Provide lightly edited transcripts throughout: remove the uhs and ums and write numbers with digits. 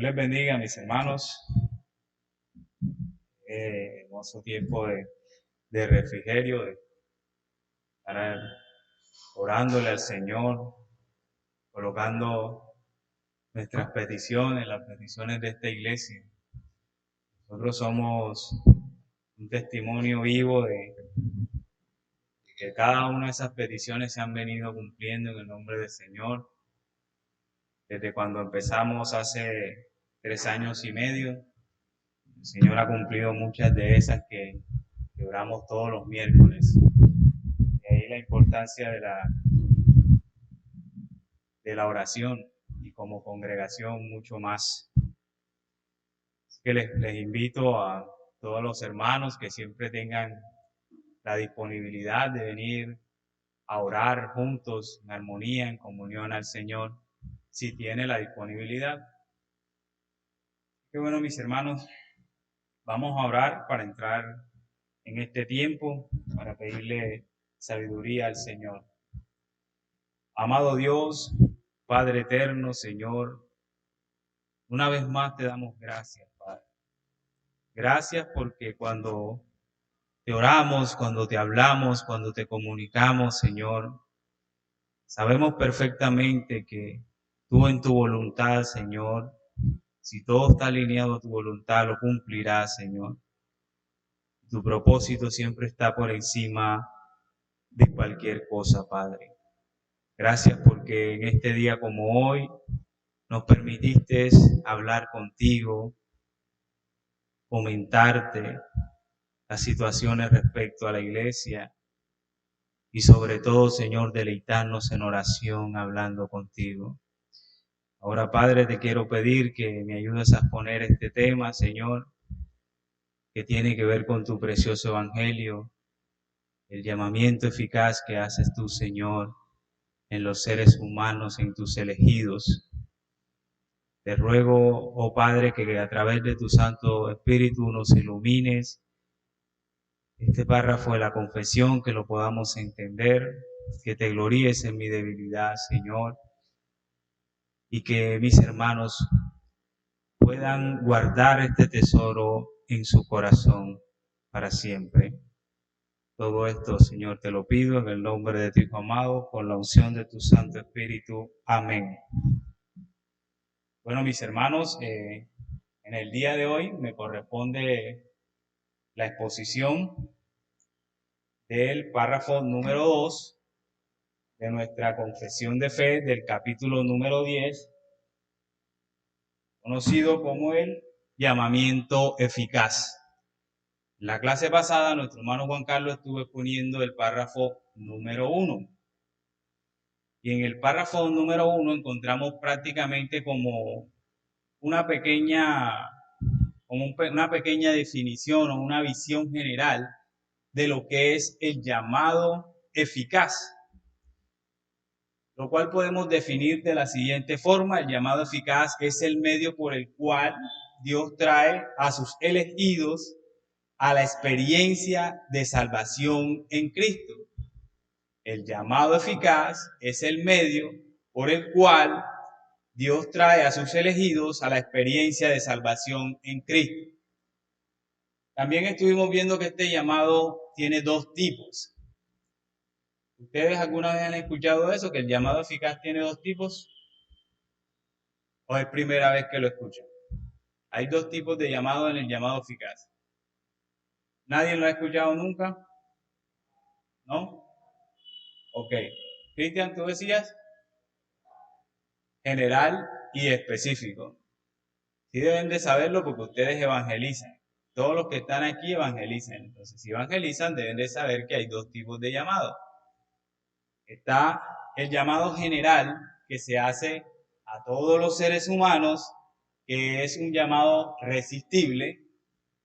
Les bendiga, mis hermanos. Hermoso tiempo de refrigerio, de estar orándole al Señor, colocando nuestras peticiones, las peticiones de esta iglesia. Nosotros somos un testimonio vivo de que cada una de esas peticiones se han venido cumpliendo en el nombre del Señor. Desde cuando empezamos hace 3 años y medio, el Señor ha cumplido muchas de esas que oramos todos los miércoles. De ahí la importancia de la oración y como congregación mucho más. Así que les invito a todos los hermanos que siempre tengan la disponibilidad de venir a orar juntos en armonía, en comunión al Señor, si tiene la disponibilidad. Qué bueno, mis hermanos, vamos a orar para entrar en este tiempo, para pedirle sabiduría al Señor. Amado Dios, Padre eterno, Señor, una vez más te damos gracias, Padre. Gracias porque cuando te oramos, cuando te hablamos, cuando te comunicamos, Señor, sabemos perfectamente que tú en tu voluntad, Señor, si todo está alineado a tu voluntad, lo cumplirás, Señor. Tu propósito siempre está por encima de cualquier cosa, Padre. Gracias porque en este día como hoy nos permitiste hablar contigo, comentarte las situaciones respecto a la iglesia y sobre todo, Señor, deleitarnos en oración hablando contigo. Ahora, Padre, te quiero pedir que me ayudes a exponer este tema, Señor, que tiene que ver con tu precioso evangelio, el llamamiento eficaz que haces tú, Señor, en los seres humanos, en tus elegidos. Te ruego, oh Padre, que a través de tu Santo Espíritu nos ilumines este párrafo de la confesión, que lo podamos entender, que te gloríes en mi debilidad, Señor, y que mis hermanos puedan guardar este tesoro en su corazón para siempre. Todo esto, Señor, te lo pido en el nombre de tu Hijo amado, con la unción de tu Santo Espíritu. Amén. Bueno, mis hermanos, en el día de hoy me corresponde la exposición del párrafo número 2 de nuestra confesión de fe del capítulo número 10, conocido como el llamamiento eficaz. En la clase pasada, nuestro hermano Juan Carlos estuvo exponiendo el párrafo número 1. Y en el párrafo número 1 encontramos prácticamente como una pequeña definición o una visión general de lo que es el llamado eficaz, lo cual podemos definir de la siguiente forma: el llamado eficaz es el medio por el cual Dios trae a sus elegidos a la experiencia de salvación en Cristo. El llamado eficaz es el medio por el cual Dios trae a sus elegidos a la experiencia de salvación en Cristo. También estuvimos viendo que este llamado tiene dos tipos. ¿Ustedes alguna vez han escuchado eso, que el llamado eficaz tiene dos tipos? ¿O es primera vez que lo escuchan? Hay dos tipos de llamado en el llamado eficaz. ¿Nadie lo ha escuchado nunca? ¿No? Ok. Cristian, tú decías general y específico. Sí deben de saberlo porque ustedes evangelizan. Todos los que están aquí evangelizan. Entonces, si evangelizan, deben de saber que hay dos tipos de llamado. Está el llamado general, que se hace a todos los seres humanos, que es un llamado resistible,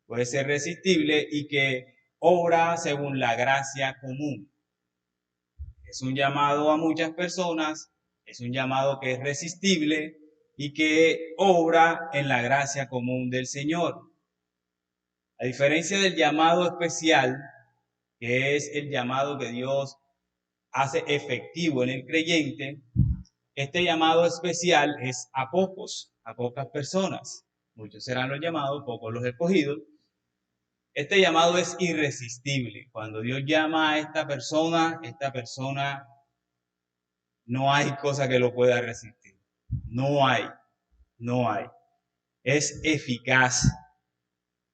puede ser resistible y que obra según la gracia común. Es un llamado a muchas personas, es un llamado que es resistible y que obra en la gracia común del Señor. A diferencia del llamado especial, que es el llamado que Dios hace efectivo en el creyente, este llamado especial es a pocos. a pocas personas. Muchos serán los llamados, pocos los escogidos. Este llamado es irresistible. Cuando Dios llama a esta persona no hay cosa que lo pueda resistir. No hay. Es eficaz.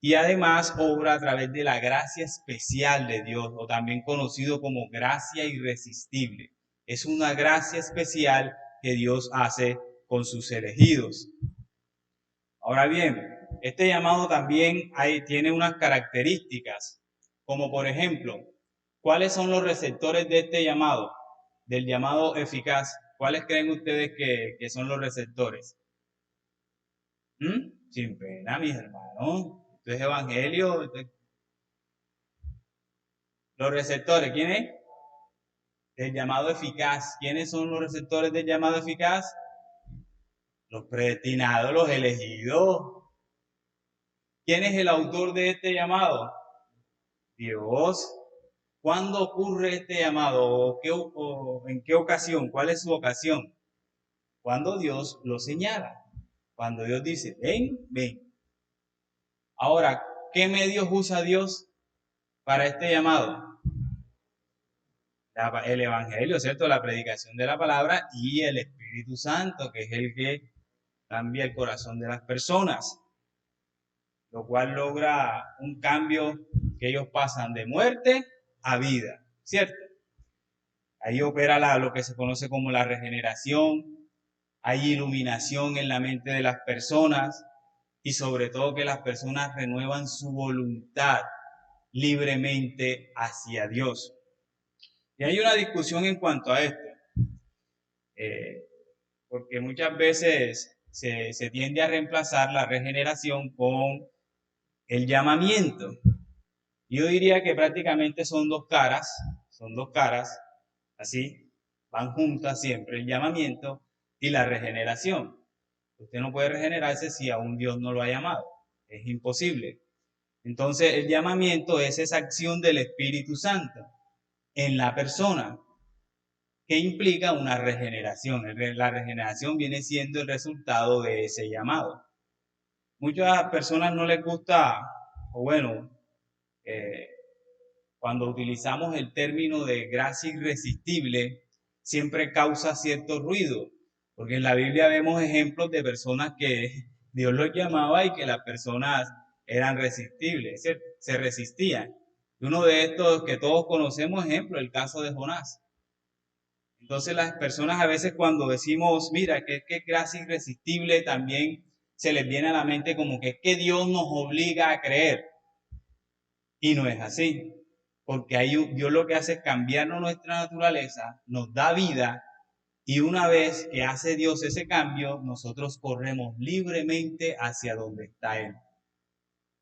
Y además obra a través de la gracia especial de Dios, o también conocido como gracia irresistible. Es una gracia especial que Dios hace con sus elegidos. Ahora bien, este llamado también tiene unas características, como por ejemplo, ¿cuáles son los receptores de este llamado? Del llamado eficaz. ¿Cuáles creen ustedes que son los receptores? Sin pena, mis hermanos. Esto es evangelio. Los receptores, ¿quién es? Del llamado eficaz. ¿Quiénes son los receptores del llamado eficaz? Los predestinados, los elegidos. ¿Quién es el autor de este llamado? Dios. ¿Cuándo ocurre este llamado? ¿En qué ocasión? ¿Cuál es su ocasión? Cuando Dios lo señala. Cuando Dios dice, ven, ven. Ahora, ¿qué medios usa Dios para este llamado? El Evangelio, ¿cierto? La predicación de la palabra y el Espíritu Santo, que es el que cambia el corazón de las personas, lo cual logra un cambio que ellos pasan de muerte a vida, ¿cierto? Ahí opera lo que se conoce como la regeneración, hay iluminación en la mente de las personas y sobre todo que las personas renuevan su voluntad libremente hacia Dios. Y hay una discusión en cuanto a esto, porque muchas veces se tiende a reemplazar la regeneración con el llamamiento. Yo diría que prácticamente son dos caras, así, van juntas siempre, el llamamiento y la regeneración. Usted no puede regenerarse si aún Dios no lo ha llamado, es imposible. Entonces el llamamiento es esa acción del Espíritu Santo en la persona que implica una regeneración. La regeneración viene siendo el resultado de ese llamado. Muchas personas no les gusta, o bueno, cuando utilizamos el término de gracia irresistible, siempre causa cierto ruido, porque en la Biblia vemos ejemplos de personas que Dios los llamaba y que las personas eran resistibles, se resistían. Y uno de estos que todos conocemos, ejemplo, el caso de Jonás. Entonces las personas a veces cuando decimos, mira, que es gracia irresistible, también se les viene a la mente como que es que Dios nos obliga a creer. Y no es así, porque Dios lo que hace es cambiarnos nuestra naturaleza, nos da vida, y una vez que hace Dios ese cambio, nosotros corremos libremente hacia donde está Él.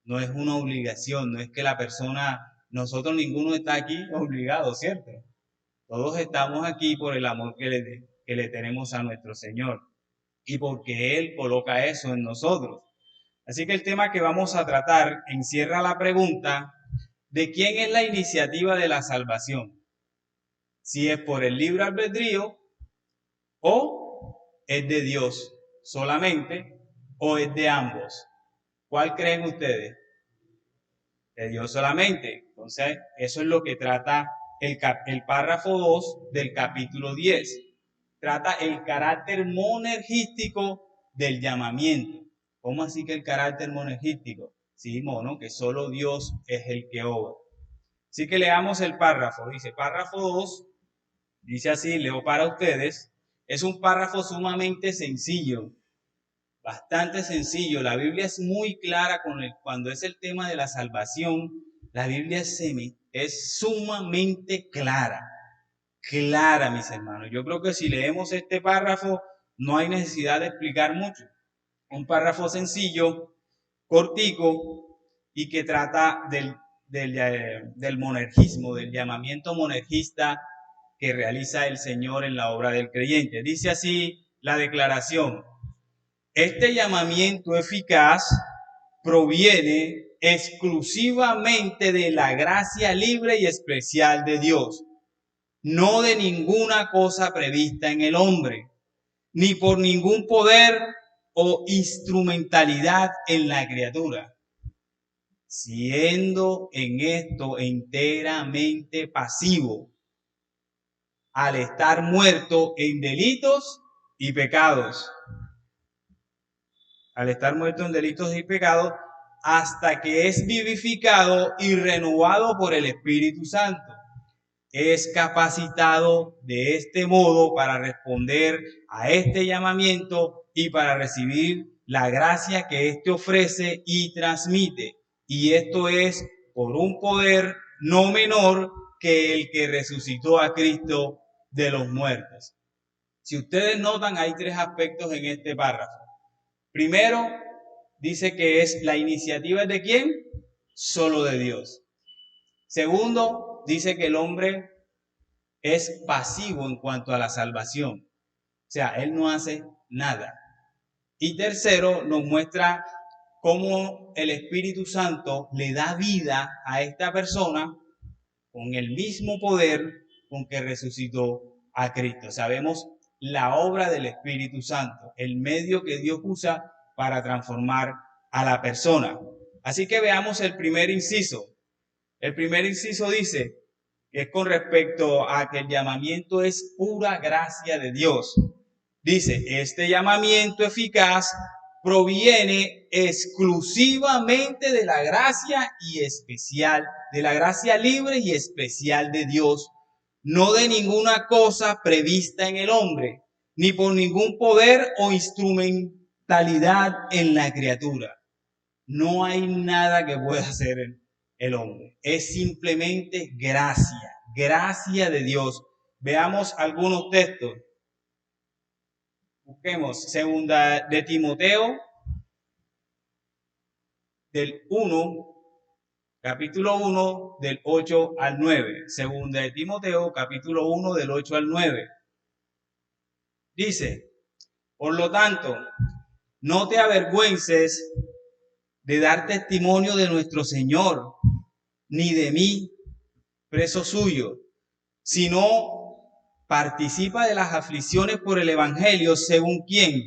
No es una obligación, no es que la persona, nosotros ninguno está aquí obligado, ¿cierto? Todos estamos aquí por el amor que le tenemos a nuestro Señor y porque Él coloca eso en nosotros. Así que el tema que vamos a tratar encierra la pregunta de quién es la iniciativa de la salvación. Si es por el libre albedrío o es de Dios solamente o es de ambos. ¿Cuál creen ustedes? De Dios solamente. Entonces, eso es lo que trata el párrafo 2 del capítulo 10. Trata el carácter monergístico del llamamiento. ¿Cómo así que el carácter monergístico? Sí, mono, que solo Dios es el que obra. Así que leamos el párrafo. Dice, párrafo 2, dice así, leo para ustedes. Es un párrafo sumamente sencillo, bastante sencillo. La Biblia es muy clara cuando es el tema de la salvación. La Biblia es sumamente clara, mis hermanos. Yo creo que si leemos este párrafo no hay necesidad de explicar mucho. Un párrafo sencillo, cortico y que trata del monergismo, del llamamiento monergista que realiza el Señor en la obra del creyente. Dice así la declaración: este llamamiento eficaz proviene exclusivamente de la gracia libre y especial de Dios, no de ninguna cosa prevista en el hombre, ni por ningún poder o instrumentalidad en la criatura, siendo en esto enteramente pasivo, al estar muerto en delitos y pecados. Al estar muerto en delitos y pecados, hasta que es vivificado y renovado por el Espíritu Santo. Es capacitado de este modo para responder a este llamamiento y para recibir la gracia que éste ofrece y transmite. Y esto es por un poder no menor que el que resucitó a Cristo de los muertos. Si ustedes notan, hay tres aspectos en este párrafo. Primero, dice que es la iniciativa de ¿quién? Solo de Dios. Segundo, dice que el hombre es pasivo en cuanto a la salvación. O sea, él no hace nada. Y tercero, nos muestra cómo el Espíritu Santo le da vida a esta persona con el mismo poder con que resucitó a Cristo. Sabemos la obra del Espíritu Santo, el medio que Dios usa para transformar a la persona. Así que veamos el primer inciso. El primer inciso dice que es con respecto a que el llamamiento es pura gracia de Dios. Dice, este llamamiento eficaz proviene exclusivamente de la gracia y especial, de la gracia libre y especial de Dios, no de ninguna cosa prevista en el hombre, ni por ningún poder o instrumentalidad en la criatura. No hay nada que pueda hacer el hombre. Es simplemente gracia, gracia de Dios. Veamos algunos textos. Busquemos segunda de Timoteo, del 1, capítulo 1, del 8 al 9. Segunda de Timoteo, capítulo 1, del 8 al 9. Dice, por lo tanto, no te avergüences de dar testimonio de nuestro Señor, ni de mí, preso suyo, sino participa de las aflicciones por el Evangelio, según quien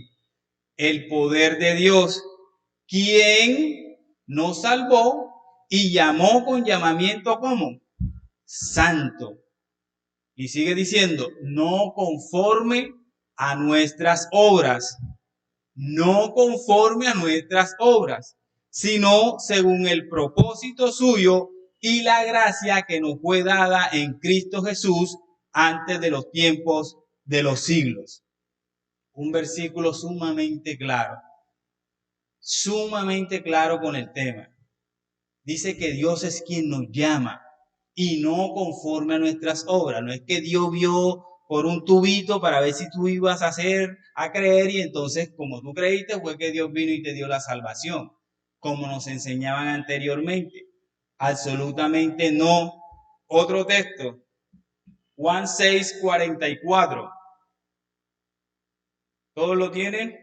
el poder de Dios, quien nos salvó y llamó con llamamiento como santo. Y sigue diciendo, no conforme a nuestras obras, no conforme a nuestras obras, sino según el propósito suyo y la gracia que nos fue dada en Cristo Jesús antes de los tiempos de los siglos. Un versículo sumamente claro con el tema. Dice que Dios es quien nos llama y no conforme a nuestras obras. No es que Dios vio por un tubito para ver si tú ibas a creer y entonces como tú creíste fue que Dios vino y te dio la salvación, como nos enseñaban anteriormente. Absolutamente no. Otro texto, Juan 6:44. ¿Todos lo tienen?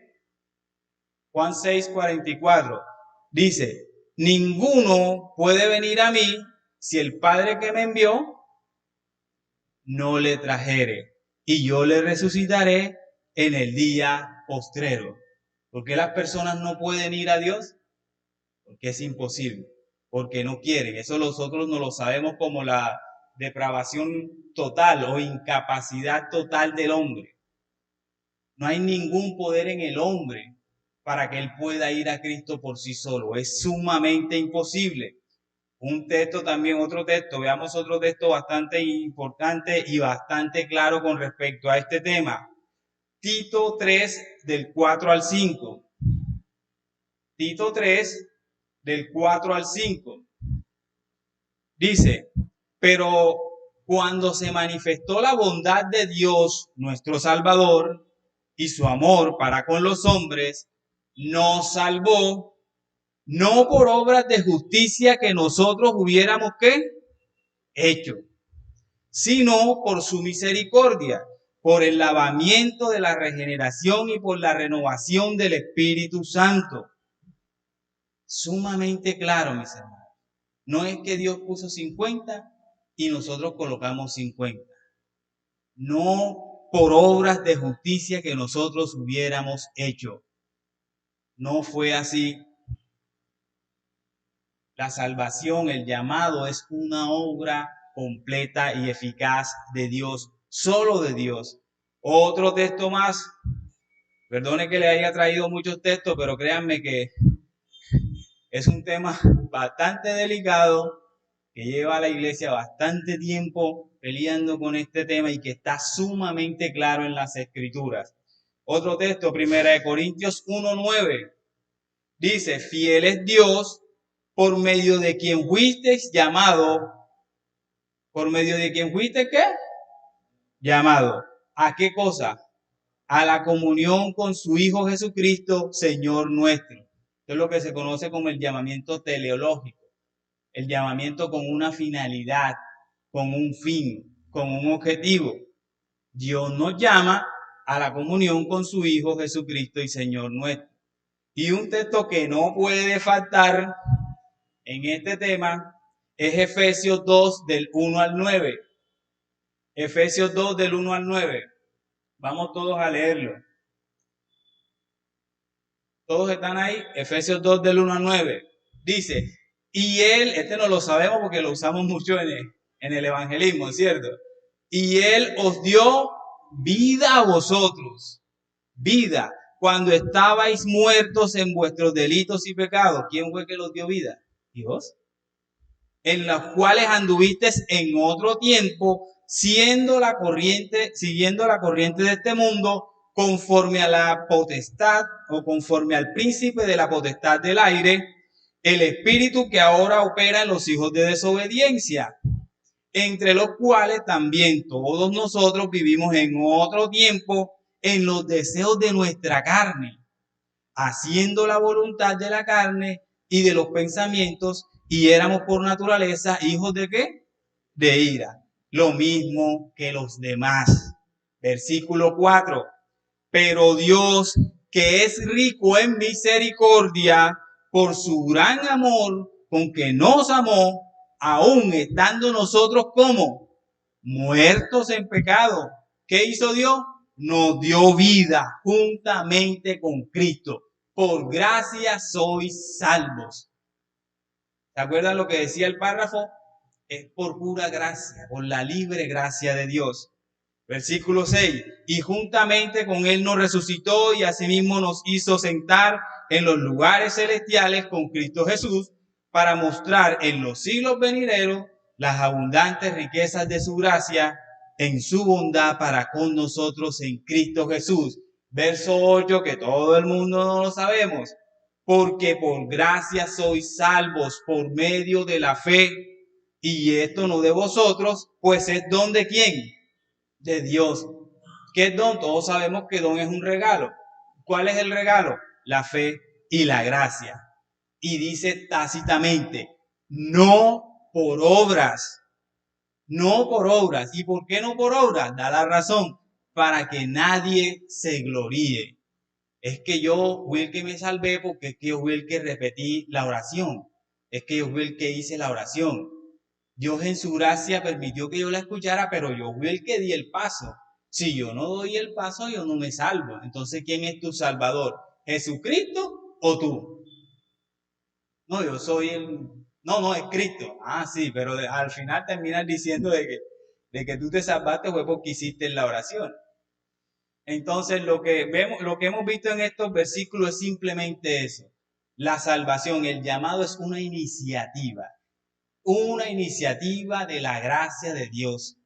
Juan 6:44. Dice, ninguno puede venir a mí si el Padre que me envió no le trajere, y yo le resucitaré en el día postrero. ¿Por qué las personas no pueden ir a Dios? Porque es imposible, porque no quieren. Eso nosotros no lo sabemos como la depravación total o incapacidad total del hombre. No hay ningún poder en el hombre para que él pueda ir a Cristo por sí solo. Es sumamente imposible. Un texto también, otro texto, veamos otro texto bastante importante y bastante claro con respecto a este tema. Tito 3, del 4 al 5. Tito 3, del 4 al 5. Dice, pero cuando se manifestó la bondad de Dios, nuestro Salvador, y su amor para con los hombres, nos salvó, no por obras de justicia que nosotros hubiéramos hecho, sino por su misericordia, por el lavamiento de la regeneración y por la renovación del Espíritu Santo. Sumamente claro, mis hermanos. No es que Dios puso 50 y nosotros colocamos 50. No por obras de justicia que nosotros hubiéramos hecho. No fue así. La salvación, el llamado, es una obra completa y eficaz de Dios, solo de Dios. Otro texto más, perdone que le haya traído muchos textos, pero créanme que es un tema bastante delicado, que lleva a la iglesia bastante tiempo peleando con este tema y que está sumamente claro en las Escrituras. Otro texto, 1 Corintios 1:9, dice: fiel es Dios, por medio de quien fuisteis llamado. ¿Por medio de quien fuiste qué? Llamado. ¿A qué cosa? A la comunión con su Hijo Jesucristo, Señor nuestro. Esto es lo que se conoce como el llamamiento teleológico. El llamamiento con una finalidad, con un fin, con un objetivo. Dios nos llama a la comunión con su Hijo Jesucristo y Señor nuestro. Y un texto que no puede faltar en este tema es Efesios 2 del 1 al 9. Efesios 2 del 1 al 9. Vamos todos a leerlo. Todos están ahí. Efesios 2 del 1 al 9. Dice, y él, este no lo sabemos porque lo usamos mucho en el evangelismo, ¿cierto? Y él os dio vida a vosotros. Vida. Cuando estabais muertos en vuestros delitos y pecados. ¿Quién fue que los dio vida? Dios. En los cuales anduvisteis en otro tiempo, siguiendo la corriente de este mundo, conforme a la potestad o conforme al príncipe de la potestad del aire, el espíritu que ahora opera en los hijos de desobediencia, entre los cuales también todos nosotros vivimos en otro tiempo en los deseos de nuestra carne, haciendo la voluntad de la carne y de los pensamientos, y éramos por naturaleza hijos de ¿qué? De ira. Lo mismo que los demás. Versículo 4. Pero Dios, que es rico en misericordia, por su gran amor con que nos amó, aún estando nosotros como muertos en pecado, ¿qué hizo Dios? Nos dio vida juntamente con Cristo. Por gracia sois salvos. ¿Se acuerdan lo que decía el párrafo? Es por pura gracia, por la libre gracia de Dios. Versículo 6. Y juntamente con él nos resucitó y asimismo nos hizo sentar en los lugares celestiales con Cristo Jesús, para mostrar en los siglos venideros las abundantes riquezas de su gracia en su bondad para con nosotros en Cristo Jesús. Verso 8, que todo el mundo no lo sabemos. Porque por gracia sois salvos por medio de la fe, y esto no de vosotros, pues es don de ¿quién? De Dios. ¿Qué es don? Todos sabemos que don es un regalo. ¿Cuál es el regalo? La fe y la gracia. Y dice tácitamente, no por obras. No por obras. ¿Y por qué no por obras? Da la razón. Para que nadie se gloríe. Es que yo fui el que me salvé porque es que yo fui el que repetí la oración. Es que yo fui el que hice la oración. Dios en su gracia permitió que yo la escuchara, pero yo fui el que di el paso. Si yo no doy el paso, yo no me salvo. Entonces, ¿quién es tu salvador? ¿Jesucristo o tú? No, yo soy el... No, es Cristo. Ah, sí, pero al final terminas diciendo de que tú te salvaste fue porque hiciste la oración. Entonces, lo que hemos visto en estos versículos es simplemente eso. La salvación, el llamado es una iniciativa de la gracia de Dios.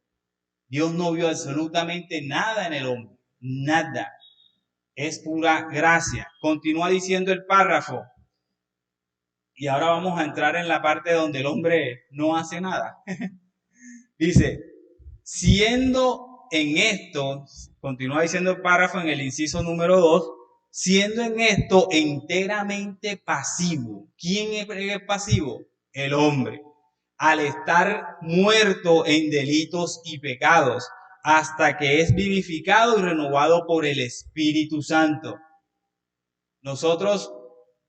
Dios no vio absolutamente nada en el hombre, nada. Es pura gracia. Continúa diciendo el párrafo. Y ahora vamos a entrar en la parte donde el hombre no hace nada. Dice, siendo en esto, continúa diciendo el párrafo en el inciso número 2, siendo en esto enteramente pasivo. ¿Quién es pasivo? El hombre. Al estar muerto en delitos y pecados, hasta que es vivificado y renovado por el Espíritu Santo. Nosotros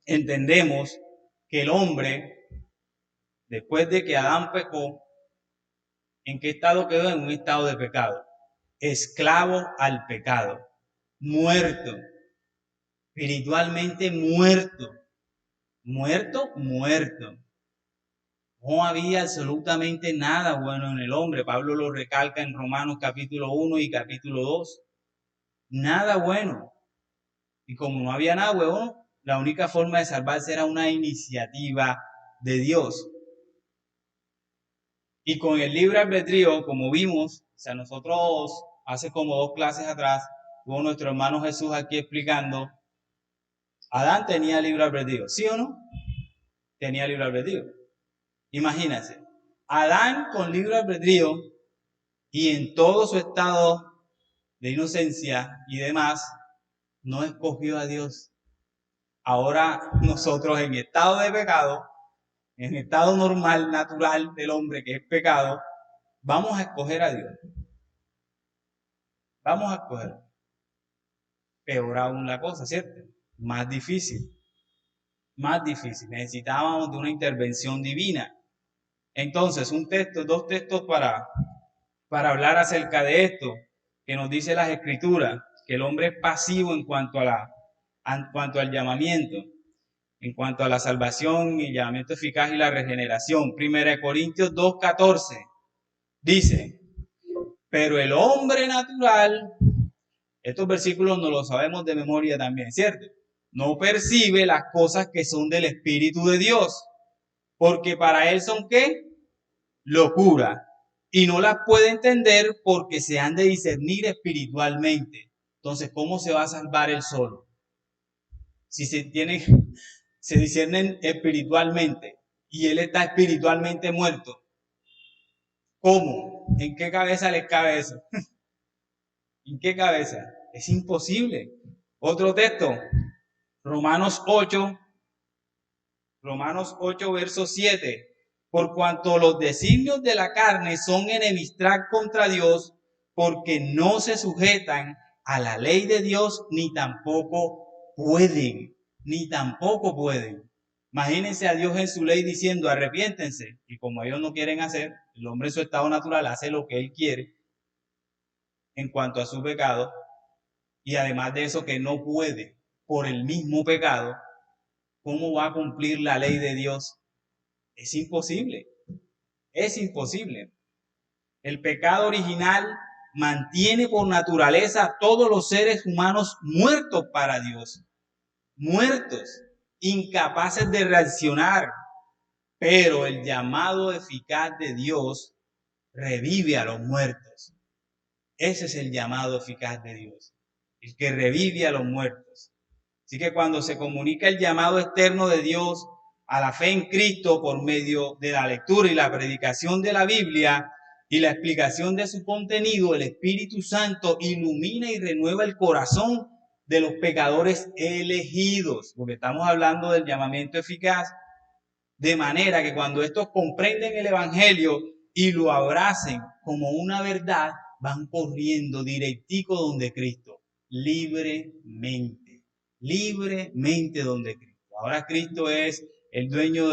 entendemos que el hombre, después de que Adán pecó, ¿en qué estado quedó? En un estado de pecado. Esclavo al pecado. Muerto. espiritualmente muerto. Muerto. No había absolutamente nada bueno en el hombre. Pablo lo recalca en Romanos capítulo 1 y capítulo 2. Nada bueno. Y como no había nada bueno, la única forma de salvarse era una iniciativa de Dios. Y con el libre albedrío, como vimos, o sea, nosotros hace como 2 clases atrás, hubo nuestro hermano Jesús aquí explicando, Adán tenía libre albedrío, ¿sí o no? Tenía libre albedrío. Imagínense, Adán con libre albedrío y en todo su estado de inocencia y demás, no escogió a Dios. Ahora nosotros en estado de pecado, en estado normal, natural del hombre que es pecado, vamos a escoger a Dios. Vamos a escoger. Peor aún la cosa, ¿cierto? Más difícil. Necesitábamos de una intervención divina. Entonces, dos textos para hablar acerca de esto, que nos dice las Escrituras, que el hombre es pasivo en cuanto al llamamiento, en cuanto a la salvación y el llamamiento eficaz y la regeneración. 1 Corintios 2:14 dice, pero el hombre natural, estos versículos no los sabemos de memoria también, ¿cierto? No percibe las cosas que son del Espíritu de Dios, porque para él son ¿qué? Locura. Y no las puede entender porque se han de discernir espiritualmente. Entonces, ¿cómo se va a salvar él solo? Si se disciernen espiritualmente y él está espiritualmente muerto. ¿Cómo? ¿En qué cabeza les cabe eso? ¿En qué cabeza? Es imposible. Otro texto, Romanos 8, verso 7. Por cuanto los designios de la carne son enemistad contra Dios, porque no se sujetan a la ley de Dios, ni tampoco pueden. Imagínense a Dios en su ley diciendo, arrepiéntense. Y como ellos no quieren hacer, el hombre en su estado natural hace lo que él quiere en cuanto a su pecado. Y además de eso que no puede por el mismo pecado, ¿cómo va a cumplir la ley de Dios? Es imposible. El pecado original mantiene por naturaleza a todos los seres humanos muertos para Dios. Muertos, incapaces de reaccionar. Pero el llamado eficaz de Dios revive a los muertos. Ese es el llamado eficaz de Dios, el que revive a los muertos. Así que cuando se comunica el llamado externo de Dios a la fe en Cristo por medio de la lectura y la predicación de la Biblia y la explicación de su contenido, el Espíritu Santo ilumina y renueva el corazón de los pecadores elegidos, porque estamos hablando del llamamiento eficaz, de manera que cuando estos comprenden el Evangelio y lo abracen como una verdad, van corriendo directico donde Cristo, libremente donde Cristo. Ahora Cristo es el dueño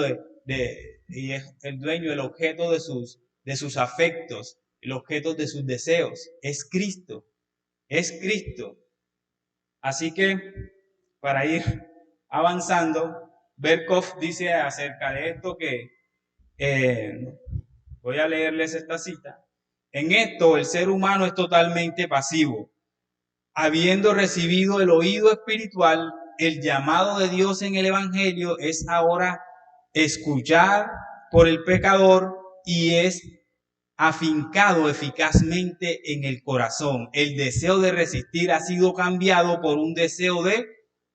y es el dueño, el objeto de sus afectos, el objeto de sus deseos. Es Cristo. Así que, para ir avanzando, Berkhoff dice acerca de esto que, voy a leerles esta cita. En esto el ser humano es totalmente pasivo. Habiendo recibido el oído espiritual, el llamado de Dios en el Evangelio es ahora escuchar por el pecador y es afincado eficazmente en el corazón. El deseo de resistir ha sido cambiado por un deseo de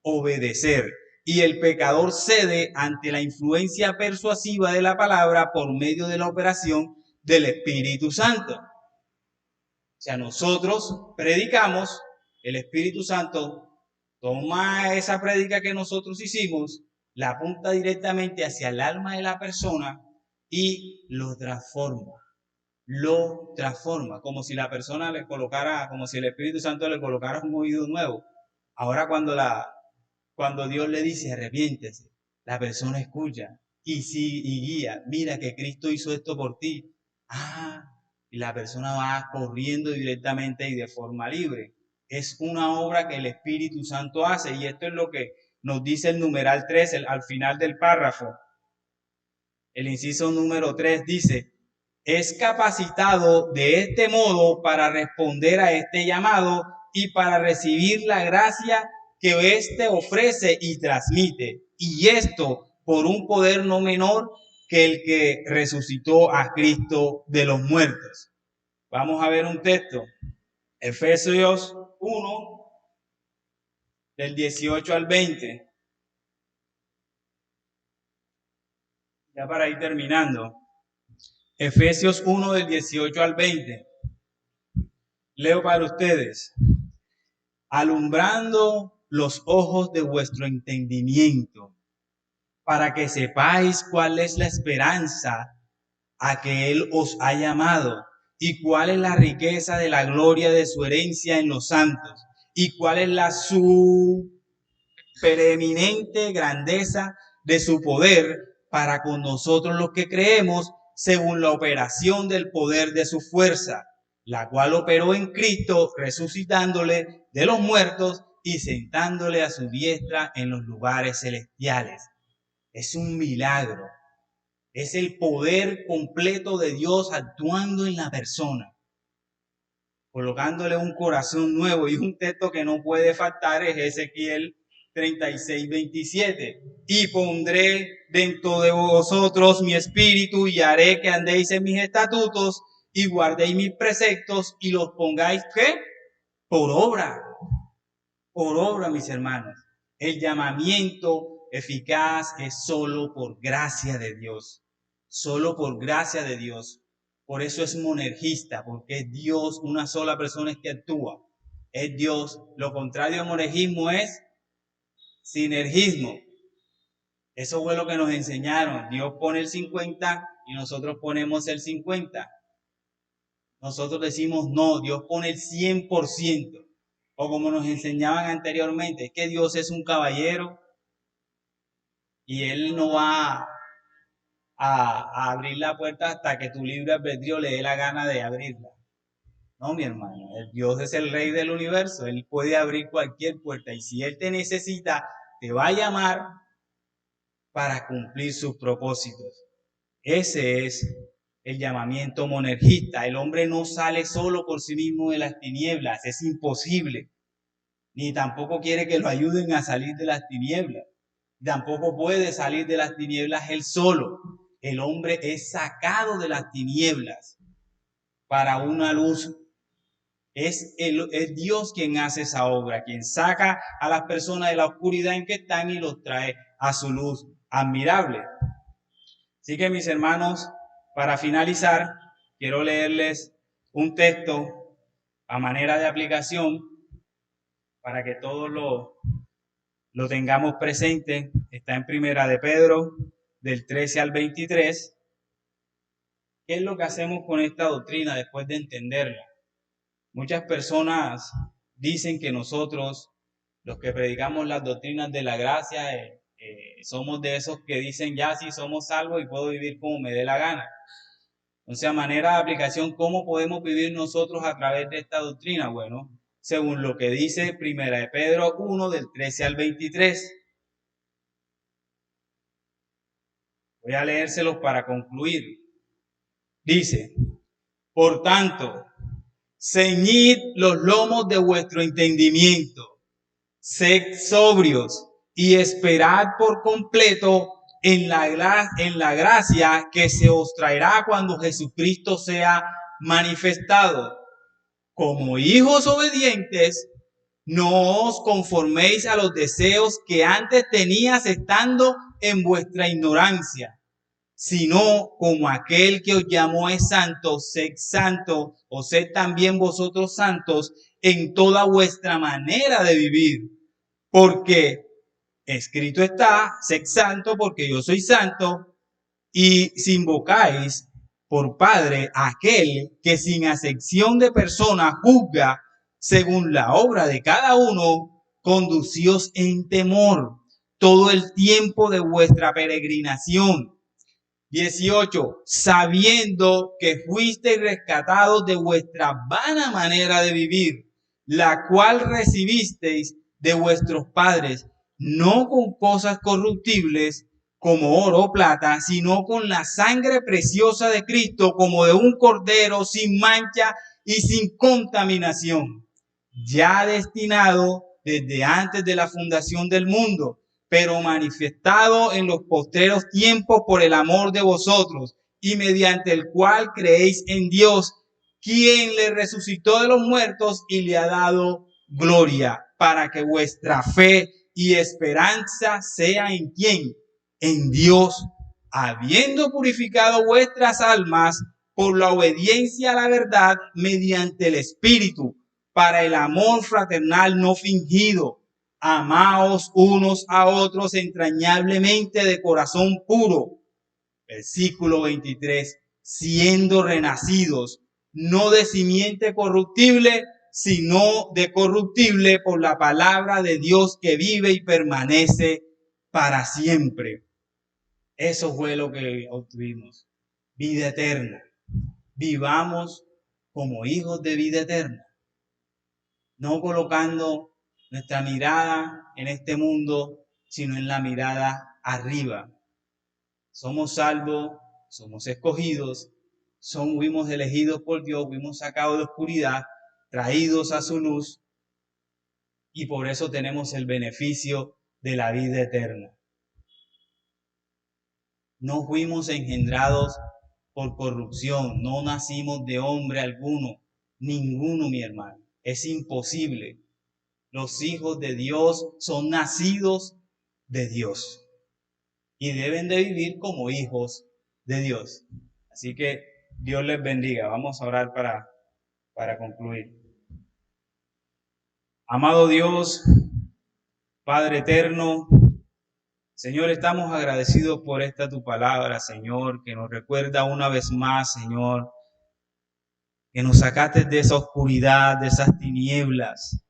obedecer. Y el pecador cede ante la influencia persuasiva de la palabra por medio de la operación del Espíritu Santo. O sea, nosotros predicamos, el Espíritu Santo toma esa prédica que nosotros hicimos, la apunta directamente hacia el alma de la persona y lo transforma, como si la persona le colocara, como si el Espíritu Santo le colocara un oído nuevo. Ahora cuando Dios le dice arrepiéntese, la persona escucha y guía, mira que Cristo hizo esto por ti. Y la persona va corriendo directamente y de forma libre. Es una obra que el Espíritu Santo hace, y esto es lo que nos dice el numeral 3 al final del párrafo. El inciso número 3 dice: es capacitado de este modo para responder a este llamado y para recibir la gracia que éste ofrece y transmite. Y esto por un poder no menor que el que resucitó a Cristo de los muertos. Vamos a ver un texto. Efesios 1, del 18 al 20. Ya para ir terminando. Efesios 1, del 18 al 20. Leo para ustedes. Alumbrando los ojos de vuestro entendimiento, para que sepáis cuál es la esperanza a que Él os ha llamado, y cuál es la riqueza de la gloria de su herencia en los santos, y cuál es la supereminente grandeza de su poder para con nosotros los que creemos, según la operación del poder de su fuerza, la cual operó en Cristo, resucitándole de los muertos y sentándole a su diestra en los lugares celestiales. Es un milagro. Es el poder completo de Dios actuando en la persona, colocándole un corazón nuevo. Y un texto que no puede faltar es Ezequiel 36:27. Y pondré dentro de vosotros mi espíritu y haré que andéis en mis estatutos y guardéis mis preceptos y los pongáis, ¿qué? Por obra. Por obra, mis hermanos. El llamamiento eficaz es solo por gracia de Dios. Solo por gracia de Dios. Por eso es monergista, porque es Dios, una sola persona es que actúa. Es Dios. Lo contrario a monergismo es sinergismo. Eso fue lo que nos enseñaron. Dios pone el 50 y nosotros ponemos el 50. Nosotros decimos no, Dios pone el 100%. O como nos enseñaban anteriormente, es que Dios es un caballero y Él no va a abrir la puerta hasta que tu libre albedrío le dé la gana de abrirla. No, mi hermano, Dios es el rey del universo, Él puede abrir cualquier puerta y si Él te necesita, te va a llamar para cumplir sus propósitos. Ese es el llamamiento monergista. El hombre no sale solo por sí mismo de las tinieblas, es imposible. Ni tampoco quiere que lo ayuden a salir de las tinieblas. Tampoco puede salir de las tinieblas él solo. El hombre es sacado de las tinieblas para una luz. Es Dios quien hace esa obra, quien saca a las personas de la oscuridad en que están y los trae a su luz admirable. Así que, mis hermanos, para finalizar, quiero leerles un texto a manera de aplicación para que todos lo tengamos presente. Está en Primera de Pedro, del 13 al 23. ¿Qué es lo que hacemos con esta doctrina después de entenderla? Muchas personas dicen que nosotros, los que predicamos las doctrinas de la gracia, somos de esos que dicen ya sí somos salvos y puedo vivir como me dé la gana. Entonces, a manera de aplicación, ¿cómo podemos vivir nosotros a través de esta doctrina? Bueno, según lo que dice Primera de Pedro 1, del 13 al 23. Voy a leérselos para concluir. Dice: por tanto, ceñid los lomos de vuestro entendimiento, sed sobrios y esperad por completo en la gracia que se os traerá cuando Jesucristo sea manifestado. Como hijos obedientes, no os conforméis a los deseos que antes tenías estando en vuestra ignorancia, sino como aquel que os llamó es santo, sed santo, o sed también vosotros santos en toda vuestra manera de vivir. Porque escrito está, sed santo porque yo soy santo, y si invocáis por Padre aquel que sin acepción de persona juzga según la obra de cada uno, conducíos en temor todo el tiempo de vuestra peregrinación. 18. Sabiendo que fuisteis rescatados de vuestra vana manera de vivir, la cual recibisteis de vuestros padres, no con cosas corruptibles como oro o plata, sino con la sangre preciosa de Cristo, como de un cordero sin mancha y sin contaminación, ya destinado desde antes de la fundación del mundo, pero manifestado en los postreros tiempos por el amor de vosotros, y mediante el cual creéis en Dios, quien le resucitó de los muertos y le ha dado gloria, para que vuestra fe y esperanza sea en quién, en Dios, habiendo purificado vuestras almas por la obediencia a la verdad mediante el Espíritu, para el amor fraternal no fingido. Amaos unos a otros entrañablemente de corazón puro. Versículo 23. Siendo renacidos, no de simiente corruptible, sino de corruptible por la palabra de Dios que vive y permanece para siempre. Eso fue lo que obtuvimos. Vida eterna. Vivamos como hijos de vida eterna. No colocando nuestra mirada en este mundo, sino en la mirada arriba. Somos salvos, somos escogidos, fuimos elegidos por Dios, fuimos sacados de oscuridad, traídos a su luz, y por eso tenemos el beneficio de la vida eterna. No fuimos engendrados por corrupción, no nacimos de hombre alguno, ninguno, mi hermano. Es imposible. Los hijos de Dios son nacidos de Dios y deben de vivir como hijos de Dios. Así que Dios les bendiga. Vamos a orar para concluir. Amado Dios, Padre eterno, Señor, estamos agradecidos por esta tu palabra, Señor, que nos recuerda una vez más, Señor, que nos sacaste de esa oscuridad, de esas tinieblas,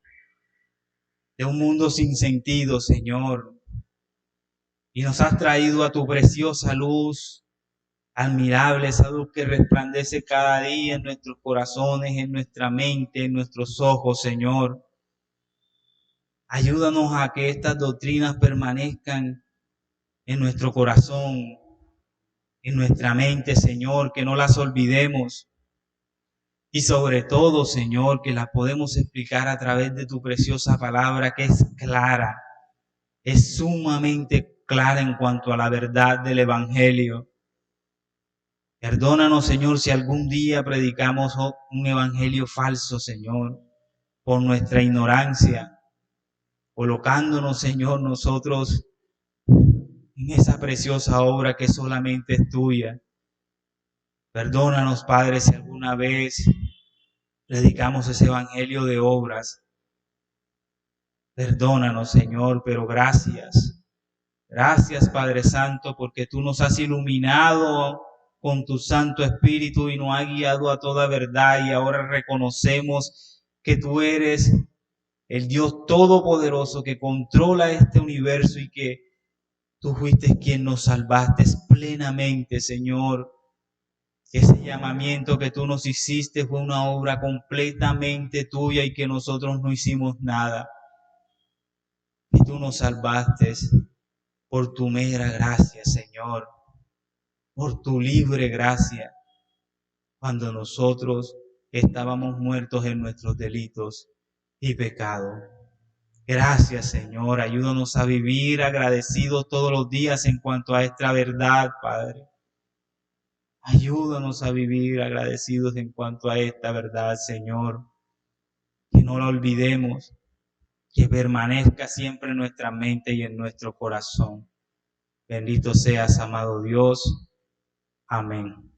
de un mundo sin sentido, Señor, y nos has traído a tu preciosa luz, admirable, esa luz que resplandece cada día en nuestros corazones, en nuestra mente, en nuestros ojos, Señor. Ayúdanos a que estas doctrinas permanezcan en nuestro corazón, en nuestra mente, Señor, que no las olvidemos. Y sobre todo, Señor, que las podemos explicar a través de tu preciosa palabra, que es clara, es sumamente clara en cuanto a la verdad del Evangelio. Perdónanos, Señor, si algún día predicamos un evangelio falso, Señor, por nuestra ignorancia, colocándonos, Señor, nosotros en esa preciosa obra que solamente es tuya. Perdónanos, Padre, si alguna vez predicamos ese evangelio de obras. Perdónanos, Señor, pero gracias. Gracias, Padre Santo, porque tú nos has iluminado con tu Santo Espíritu y nos has guiado a toda verdad, y ahora reconocemos que tú eres el Dios Todopoderoso que controla este universo y que tú fuiste quien nos salvaste plenamente, Señor. Ese llamamiento que tú nos hiciste fue una obra completamente tuya y que nosotros no hicimos nada. Y tú nos salvaste por tu mera gracia, Señor, por tu libre gracia, cuando nosotros estábamos muertos en nuestros delitos y pecados. Gracias, Señor. Ayúdanos a vivir agradecidos todos los días en cuanto a esta verdad, Padre. Ayúdanos a vivir agradecidos en cuanto a esta verdad, Señor. Que no la olvidemos, que permanezca siempre en nuestra mente y en nuestro corazón. Bendito seas, amado Dios. Amén.